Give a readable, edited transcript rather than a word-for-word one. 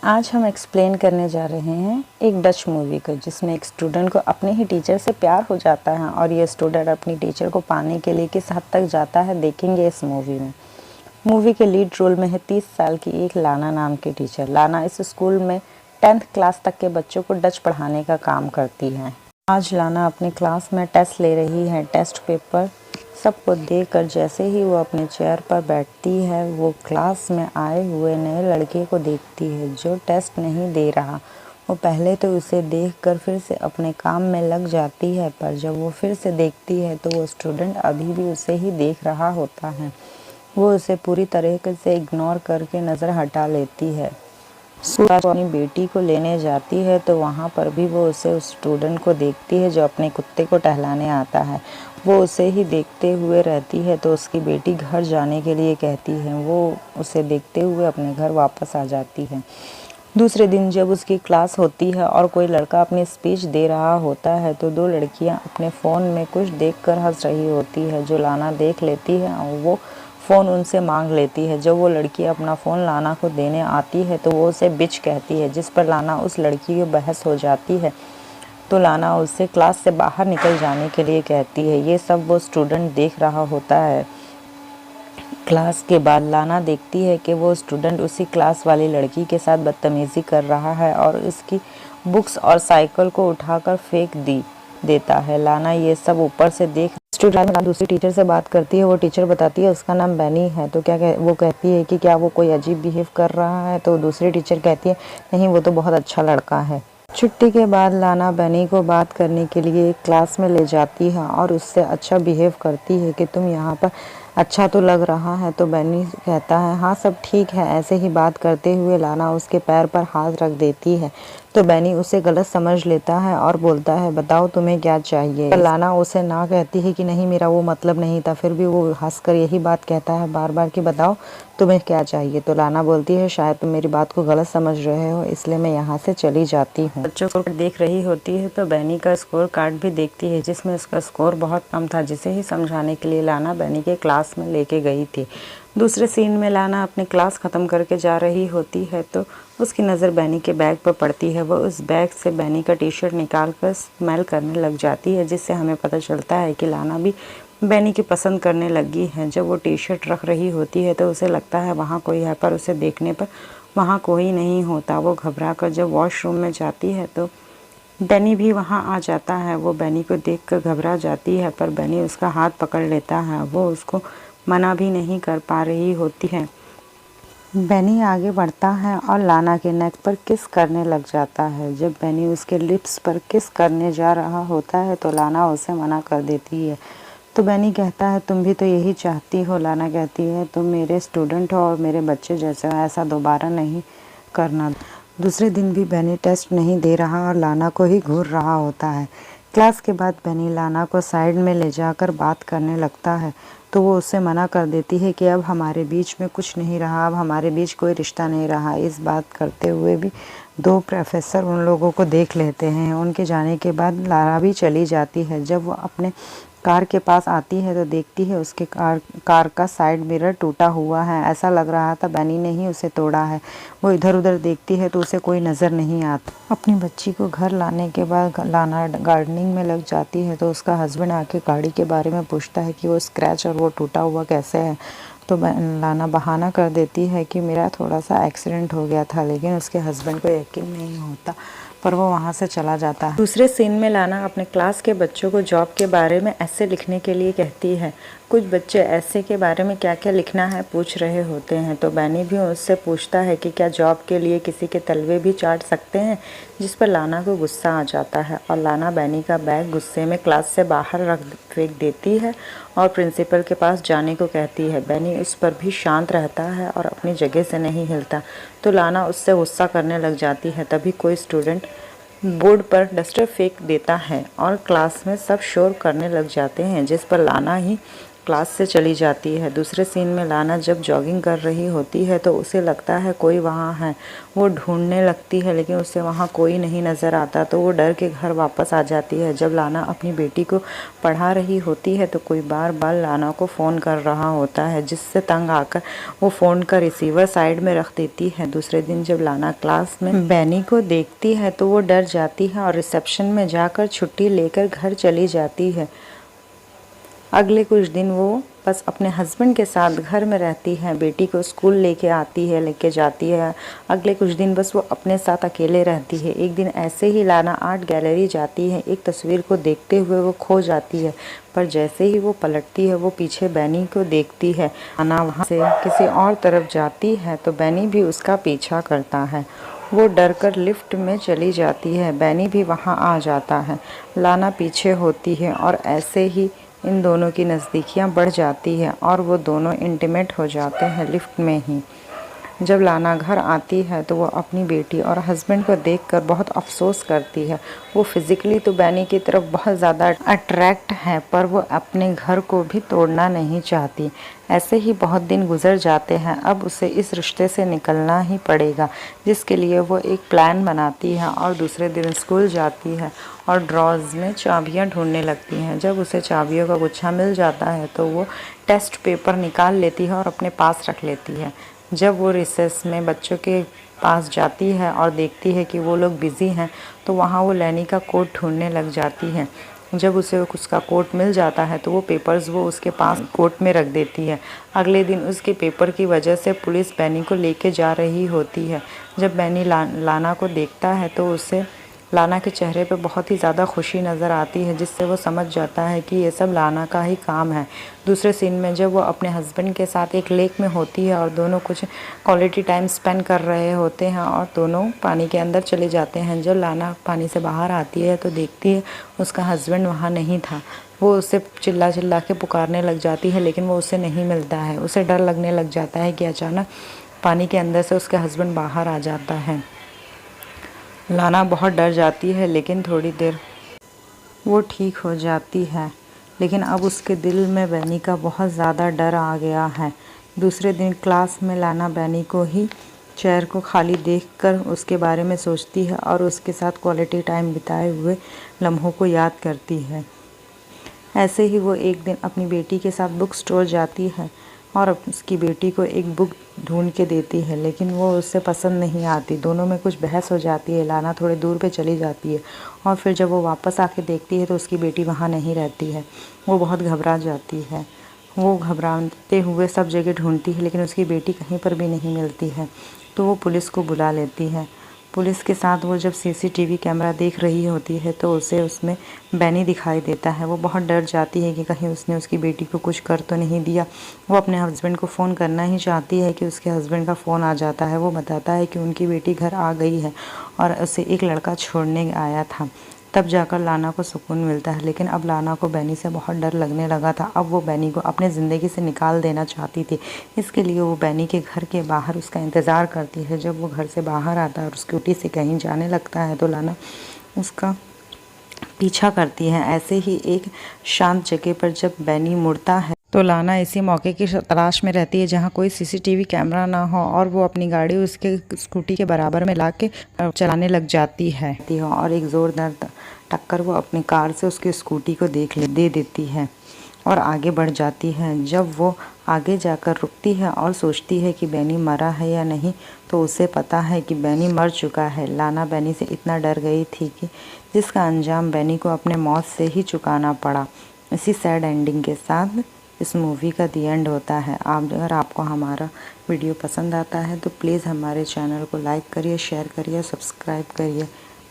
आज हम एक्सप्लेन करने जा रहे हैं एक डच मूवी को, जिसमें एक स्टूडेंट को अपने ही टीचर से प्यार हो जाता है और ये स्टूडेंट अपनी टीचर को पाने के लिए किस हद तक जाता है देखेंगे इस मूवी में। मूवी के लीड रोल में है 30 साल की एक लाना नाम की टीचर। लाना इस स्कूल में 10th क्लास तक के बच्चों को डच पढ़ाने का काम करती है। आज लाना अपनी क्लास में टेस्ट ले रही है। टेस्ट पेपर सबको देखकर जैसे ही वो अपने चेयर पर बैठती है, वो क्लास में आए हुए नए लड़के को देखती है जो टेस्ट नहीं दे रहा। वो पहले तो उसे देखकर फिर से अपने काम में लग जाती है, पर जब वो फिर से देखती है तो वो स्टूडेंट अभी भी उसे ही देख रहा होता है। वो उसे पूरी तरीके से इग्नोर करके नज़र हटा लेती है। स्कूल अपनी बेटी को लेने जाती है तो वहाँ पर भी वो उस स्टूडेंट को देखती है जो अपने कुत्ते को टहलाने आता है। वो उसे ही देखते हुए रहती है तो उसकी बेटी घर जाने के लिए कहती है। वो उसे देखते हुए अपने घर वापस आ जाती है। दूसरे दिन जब उसकी क्लास होती है और कोई लड़का अपनी स्पीच दे रहा होता है तो दो लड़कियां अपने फ़ोन में कुछ देखकर हंस रही होती है, जो लाना देख लेती है और वो फ़ोन उनसे मांग लेती है। जब वो लड़की अपना फ़ोन लाना को देने आती है तो वो उसे बिच कहती है, जिस पर लाना उस लड़की की बहस हो जाती है। तो लाना उससे क्लास से बाहर निकल जाने के लिए कहती है। ये सब वो स्टूडेंट देख रहा होता है। क्लास के बाद लाना देखती है कि वो स्टूडेंट उसी क्लास वाली लड़की के साथ बदतमीज़ी कर रहा है और उसकी बुक्स और साइकिल को उठाकर फेंक देता है। लाना ये सब ऊपर से देख स्टूडेंट दूसरी टीचर से बात करती है। वो टीचर बताती है उसका नाम बेनी है। तो वो कहती है कि क्या वो कोई अजीब बिहेव कर रहा है। तो दूसरी टीचर कहती है नहीं, वो तो बहुत अच्छा लड़का है। छुट्टी के बाद लाना बेनी को बात करने के लिए क्लास में ले जाती है और उससे अच्छा बिहेव करती है कि तुम यहाँ पर अच्छा तो लग रहा है। तो बेनी कहता है हाँ सब ठीक है। ऐसे ही बात करते हुए लाना उसके पैर पर हाथ रख देती है तो बेनी उसे गलत समझ लेता है और बोलता है बताओ तुम्हें क्या चाहिए। लाना उसे ना कहती है कि नहीं मेरा वो मतलब नहीं था। फिर भी वो हंसकर यही बात कहता है बार बार कि बताओ तुम्हें क्या चाहिए। तो लाना बोलती है शायद तुम मेरी बात को गलत समझ रहे हो, इसलिए मैं यहाँ से चली जाती हूँ। बच्चों को देख रही होती है तो बेनी का स्कोर कार्ड भी देखती है, जिसमें उसका स्कोर बहुत कम था, जिसे ही समझाने के लिए लाना बेनी के क्लास में लेके गई थी। दूसरे सीन में लाना अपनी क्लास ख़त्म करके जा रही होती है तो उसकी नज़र बेनी के बैग पर पड़ती है। वो उस बैग से बेनी का टी शर्ट निकाल कर स्मेल करने लग जाती है, जिससे हमें पता चलता है कि लाना भी बेनी की पसंद करने लगी है। जब वो टी शर्ट रख रही होती है तो उसे लगता है वहाँ कोई है, पर उसे देखने पर वहाँ कोई नहीं होता। वो घबरा कर जब वॉशरूम में जाती है तो बेनी भी वहाँ आ जाता है। वो बेनी को देखकर घबरा जाती है, पर बेनी उसका हाथ पकड़ लेता है। वो उसको मना भी नहीं कर पा रही होती है। बेनी आगे बढ़ता है और लाना के नेक पर किस करने लग जाता है। जब बेनी उसके लिप्स पर किस करने जा रहा होता है तो लाना उसे मना कर देती है। तो बेनी कहता है तुम भी तो यही चाहती हो। लाना कहती है तुम मेरे स्टूडेंट हो और मेरे बच्चे जैसे हो, ऐसा दोबारा नहीं करना। दूसरे दिन भी बेनी टेस्ट नहीं दे रहा और लाना को ही घूर रहा होता है। क्लास के बाद बेनी लाना को साइड में ले जाकर बात करने लगता है तो वो उससे मना कर देती है कि अब हमारे बीच में कुछ नहीं रहा, अब हमारे बीच कोई रिश्ता नहीं रहा। इस बात करते हुए भी दो प्रोफेसर उन लोगों को देख लेते हैं। उनके जाने के बाद लारा भी चली जाती है। जब वो अपने कार के पास आती है तो देखती है उसके कार का साइड मिरर टूटा हुआ है। ऐसा लग रहा था बेनी ने ही उसे तोड़ा है। वो इधर उधर देखती है तो उसे कोई नज़र नहीं आता। अपनी बच्ची को घर लाने के बाद लाना गार्डनिंग में लग जाती है तो उसका हस्बैंड आके गाड़ी के बारे में पूछता है कि वो स्क्रैच और वो टूटा हुआ कैसे है। तो लाना बहाना कर देती है कि मेरा थोड़ा सा एक्सीडेंट हो गया था, लेकिन उसके हस्बैंड को यकीन नहीं होता, पर वो वहाँ से चला जाता है। दूसरे सीन में लाना अपने क्लास के बच्चों को जॉब के बारे में ऐसे लिखने के लिए कहती है। कुछ बच्चे ऐसे के बारे में क्या क्या लिखना है पूछ रहे होते हैं तो बेनी भी उससे पूछता है कि क्या जॉब के लिए किसी के तलवे भी चाट सकते हैं, जिस पर लाना को गुस्सा आ जाता है और लाना बेनी का बैग गुस्से में क्लास से बाहर फेंक देती है और प्रिंसिपल के पास जाने को कहती है। बेनी उस पर भी शांत रहता है और अपनी जगह से नहीं हिलता। तो लाना उससे गुस्सा करने लग जाती है। तभी कोई स्टूडेंट बोर्ड पर डस्टर फेंक देता है और क्लास में सब शोर करने लग जाते हैं, जिस पर लाना ही क्लास से चली जाती है। दूसरे सीन में लाना जब जॉगिंग कर रही होती है तो उसे लगता है कोई वहाँ है। वो ढूंढने लगती है लेकिन उसे वहाँ कोई नहीं नज़र आता, तो वो डर के घर वापस आ जाती है। जब लाना अपनी बेटी को पढ़ा रही होती है तो कोई बार बार लाना को फ़ोन कर रहा होता है, जिससे तंग आकर वो फ़ोन का रिसीवर साइड में रख देती है। दूसरे दिन जब लाना क्लास में बैनी को देखती है तो वो डर जाती है और रिसेप्शन में जाकर छुट्टी लेकर घर चली जाती है। अगले कुछ दिन वो बस अपने हस्बैंड के साथ घर में रहती है, बेटी को स्कूल लेके जाती है। अगले कुछ दिन बस वो अपने साथ अकेले रहती है। एक दिन ऐसे ही लाना आर्ट गैलरी जाती है। एक तस्वीर को देखते हुए वो खो जाती है, पर जैसे ही वो पलटती है वो पीछे बैनी को देखती है। लाना वहाँ से किसी और तरफ जाती है तो बैनी भी उसका पीछा करता है। वो डरकर लिफ्ट में चली जाती है। बैनी भी वहाँ आ जाता है। लाना पीछे होती है और ऐसे ही इन दोनों की नज़दीकियाँ बढ़ जाती है और वो दोनों इंटीमेट हो जाते हैं लिफ्ट में ही। जब लाना घर आती है तो वो अपनी बेटी और हस्बैंड को देखकर बहुत अफसोस करती है। वो फिज़िकली तो बैनी की तरफ बहुत ज़्यादा अट्रैक्ट है, पर वो अपने घर को भी तोड़ना नहीं चाहती। ऐसे ही बहुत दिन गुजर जाते हैं। अब उसे इस रिश्ते से निकलना ही पड़ेगा, जिसके लिए वो एक प्लान बनाती है और दूसरे दिन स्कूल जाती है और ड्रॉज में चाबियाँ ढूंढने लगती हैं। जब उसे चाबियों का गुच्छा मिल जाता है तो वो टेस्ट पेपर निकाल लेती है और अपने पास रख लेती है। जब वो रिसेस में बच्चों के पास जाती है और देखती है कि वो लोग बिज़ी हैं तो वहाँ वो लैनी का कोट ढूंढने लग जाती है। जब उसे उसका कोट मिल जाता है तो वो पेपर्स वो उसके पास कोट में रख देती है। अगले दिन उसके पेपर की वजह से पुलिस बैनी को लेके जा रही होती है। जब बैनी लाना को देखता है तो उसे लाना के चेहरे पे बहुत ही ज़्यादा खुशी नज़र आती है, जिससे वो समझ जाता है कि ये सब लाना का ही काम है। दूसरे सीन में जब वो अपने हस्बैंड के साथ एक लेक में होती है और दोनों कुछ क्वालिटी टाइम स्पेंड कर रहे होते हैं और दोनों पानी के अंदर चले जाते हैं। जब लाना पानी से बाहर आती है तो देखती है उसका हस्बैंड वहाँ नहीं था। वो उसे चिल्ला चिल्ला के पुकारने लग जाती है लेकिन वो उसे नहीं मिलता है। उसे डर लगने लग जाता है कि अचानक पानी के अंदर से उसके हस्बैंड बाहर आ जाता है। लाना बहुत डर जाती है लेकिन थोड़ी देर वो ठीक हो जाती है, लेकिन अब उसके दिल में बैनी का बहुत ज़्यादा डर आ गया है। दूसरे दिन क्लास में लाना बैनी को ही चेयर को खाली देखकर उसके बारे में सोचती है और उसके साथ क्वालिटी टाइम बिताए हुए लम्हों को याद करती है। ऐसे ही वो एक दिन अपनी बेटी के साथ बुक स्टोर जाती है और उसकी बेटी को एक बुक ढूंढ के देती है, लेकिन वो उससे पसंद नहीं आती। दोनों में कुछ बहस हो जाती है। लाना थोड़े दूर पे चली जाती है और फिर जब वो वापस आके देखती है तो उसकी बेटी वहाँ नहीं रहती है। वो बहुत घबरा जाती है। वो घबराते हुए सब जगह ढूंढती है लेकिन उसकी बेटी कहीं पर भी नहीं मिलती है, तो वो पुलिस को बुला लेती है। पुलिस के साथ वो जब सीसीटीवी कैमरा देख रही होती है तो उसे उसमें बैनी दिखाई देता है। वो बहुत डर जाती है कि कहीं उसने उसकी बेटी को कुछ कर तो नहीं दिया। वो अपने हस्बैंड को फ़ोन करना ही चाहती है कि उसके हस्बैंड का फ़ोन आ जाता है। वो बताता है कि उनकी बेटी घर आ गई है और उसे एक लड़का छोड़ने आया था। तब जाकर लाना को सुकून मिलता है, लेकिन अब लाना को बैनी से बहुत डर लगने लगा था। अब वो बैनी को अपने ज़िंदगी से निकाल देना चाहती थी। इसके लिए वो बैनी के घर के बाहर उसका इंतज़ार करती है। जब वो घर से बाहर आता है और स्कूटी से कहीं जाने लगता है तो लाना उसका पीछा करती है। ऐसे ही एक शांत जगह पर जब बैनी मुड़ता है तो लाना इसी मौके की तलाश में रहती है जहाँ कोई सीसीटीवी कैमरा ना हो और वो अपनी गाड़ी उसके स्कूटी के बराबर में ला के चलाने लग जाती है और एक ज़ोरदार टक्कर वो अपनी कार से उसकी स्कूटी को दे देती है और आगे बढ़ जाती है। जब वो आगे जाकर रुकती है और सोचती है कि बैनी मरा है या नहीं तो उसे पता है कि बैनी मर चुका है। लाना बैनी से इतना डर गई थी कि जिसका अंजाम बैनी को अपने मौत से ही चुकाना पड़ा। इसी सैड एंडिंग के साथ इस मूवी का दी एंड होता है। अगर आपको हमारा वीडियो पसंद आता है तो प्लीज़ हमारे चैनल को लाइक करिए, शेयर करिए, सब्सक्राइब करिए।